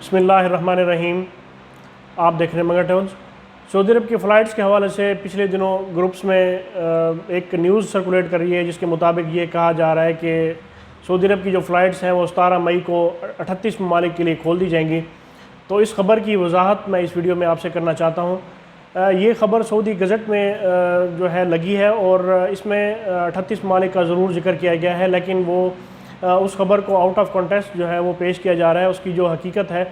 बिस्मिल्लाहिर्रहमानिर्रहीम। आप देख रहे हैं मगर ट्रैवल्स। सऊदी अरब की फ़्लाइट्स के हवाले से पिछले दिनों ग्रुप्स में एक न्यूज़ सर्कुलेट कर रही है, जिसके मुताबिक ये कहा जा रहा है कि सऊदी अरब की जो फ़्लाइट्स हैं वो 17 मई को 38 ममालिक के लिए खोल दी जाएंगी। तो इस खबर की वजाहत मैं इस वीडियो में आपसे करना चाहता हूँ। ये ख़बर सऊदी गज़ट में जो है लगी है और इसमें 38 ममालिक का ज़रूर जिक्र किया गया है, लेकिन वो उस खबर को आउट ऑफ कॉन्टेक्स्ट जो है वो पेश किया जा रहा है। उसकी जो हकीकत है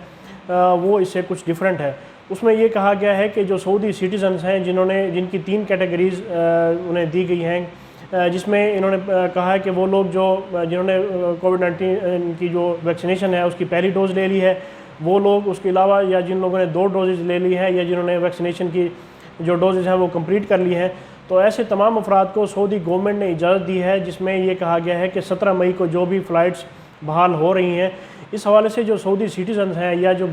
वो इससे कुछ डिफरेंट है। उसमें ये कहा गया है कि जो सऊदी सिटीज़न्स हैं जिनकी 3 कैटेगरीज़ उन्हें दी गई हैं, जिसमें इन्होंने कहा है कि वो लोग जिन्होंने कोविड-19 की जो वैक्सीनेशन है उसकी पहली डोज़ ले ली है, वो लोग, उसके अलावा या जिन लोगों ने 2 डोजेज़ ले ली है या जिन्होंने वैक्सीनेशन की जो डोजेज़ हैं वो कंप्लीट कर ली हैं, तो ऐसे तमाम अफराद को सऊदी गवर्नमेंट ने इजाज़त दी है, जिसमें ये कहा गया है कि 17 मई को जो भी फ़्लाइट्स बहाल हो रही हैं, इस हवाले से जो सऊदी सिटीज़न्स हैं या जो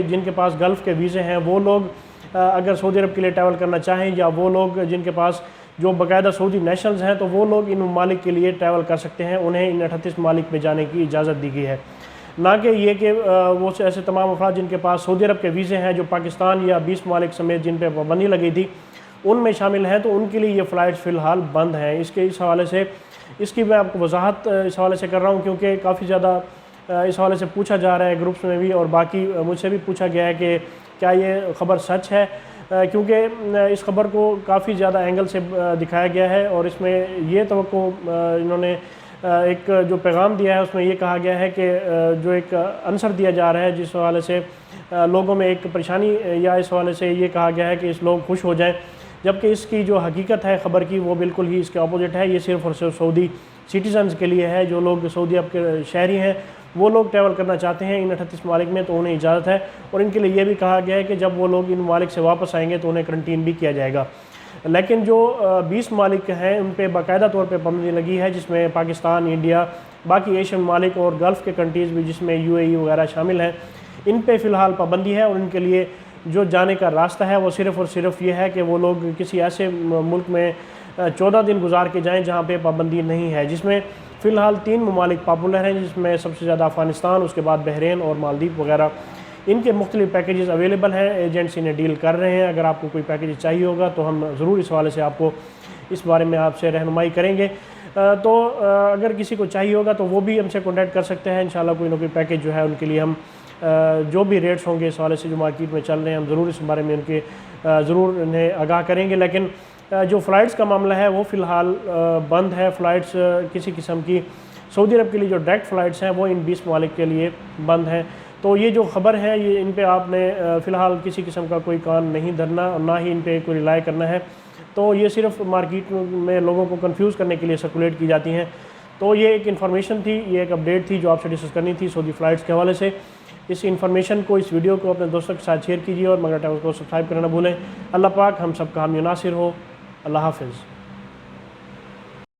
जिनके पास गल्फ़ के वीज़े हैं, वो लोग अगर सऊदी अरब के लिए ट्रैवल करना चाहें, या वो लोग जिनके पास जो बाकायदा सऊदी नेशनल्स हैं, तो वो लोग इन ममालिक के लिए ट्रैवल कर सकते हैं। उन्हें इन 38 ममालिक में जाने की इजाज़त दी गई है, ना कि ये कि वो ऐसे तमाम अफराद जिनके पास सऊदी अरब के वीज़े हैं, जो पाकिस्तान या 20 ममालिक समेत जिन पर पाबंदी लगी थी उनमें शामिल हैं, तो उनके लिए ये फ़्लाइट्स फ़िलहाल बंद हैं। इस हवाले से इसकी मैं आपको वजाहत इस हवाले से कर रहा हूँ, क्योंकि काफ़ी ज़्यादा इस हवाले से पूछा जा रहा है ग्रुप्स में भी, और बाकी मुझसे भी पूछा गया है कि क्या ये ख़बर सच है, क्योंकि इस खबर को काफ़ी ज़्यादा एंगल से दिखाया गया है। और इसमें ये तवक्को इन्होंने एक जो पैगाम दिया है उसमें ये कहा गया है कि जो एक आंसर दिया जा रहा है, जिस हवाले से लोगों में एक परेशानी, या इस हवाले से ये कहा गया है कि इस लोग खुश हो जाएं, जबकि इसकी जो हकीकत है ख़बर की वो बिल्कुल ही इसके अपोजिट है। ये सिर्फ़ और सिर्फ सऊदी सिटीज़न्स के लिए है। जो लोग सऊदी अरब के शहरी हैं वो लोग ट्रैवल करना चाहते हैं इन 38 ममालिक में, तो उन्हें इजाज़त है। और इनके लिए ये भी कहा गया है कि जब वो लोग इन ममालिक से वापस आएंगे तो उन्हें करंटीन भी किया जाएगा। लेकिन जो 20 ममालिक हैं उन पर बाकायदा तौर पर पाबंदी लगी है, जिसमें पाकिस्तान, इंडिया, बाकी एशियन ममालिक और गल्फ़ के कंट्रीज़ भी, जिसमें UAE वगैरह शामिल हैं, इन पे फ़िलहाल पाबंदी है। और इनके लिए जो जाने का रास्ता है वो सिर्फ़ और सिर्फ ये है कि वो लोग किसी ऐसे मुल्क में 14 दिन गुजार के जाएं जहाँ पे पाबंदी नहीं है, जिसमें फ़िलहाल 3 ममालिक पॉपुलर हैं, जिसमें सबसे ज़्यादा अफ़गानिस्तान, उसके बाद बहरीन और मालदीव वगैरह। इनके मुख्तलिफ़ पैकेजेस अवेलेबल हैं, एजेंट्स इन्हें डील कर रहे हैं। अगर आपको कोई पैकेज चाहिए होगा तो हम ज़रूर इस हवाले से आपको इस बारे में आपसे रहनुमाई करेंगे। तो अगर किसी को चाहिए होगा तो वो भी हमसे कॉन्टैक्ट कर सकते हैं। इंशाल्लाह कोई ना कोई पैकेज जो है उनके लिए हम जो भी रेट्स होंगे इस हवाले से जो मार्केट में चल रहे हैं, हम ज़रूर इस बारे में उनके ज़रूर उन्हें आगाह करेंगे। लेकिन जो फ़्लाइट्स का मामला है वो फ़िलहाल बंद है। फ़्लाइट्स किसी किस्म की सऊदी अरब के लिए जो डायरेक्ट फ़्लाइट्स हैं वो इन 20 ममालिक के लिए बंद हैं। तो ये जो ख़बर है ये इन पे आपने फ़िलहाल किसी किस्म का कोई कान नहीं धरना और ना ही इन पे कोई रिलाई करना है। तो ये सिर्फ मार्केट में लोगों को कंफ्यूज करने के लिए सर्कुलेट की जाती हैं। तो ये एक इन्फॉर्मेशन थी, ये एक अपडेट थी जो आपसे डिस्कस करनी थी सऊदी फ़्लाइट्स के हवाले से। इस इन्फॉर्मेशन को, इस वीडियो को अपने दोस्तों के साथ शेयर कीजिए और मगर ट्रैवल्स को सब्सक्राइब करना भूलें। अल्लाह पाक हम सब का हामी नासिर हो। अल्लाह हाफ़िज़।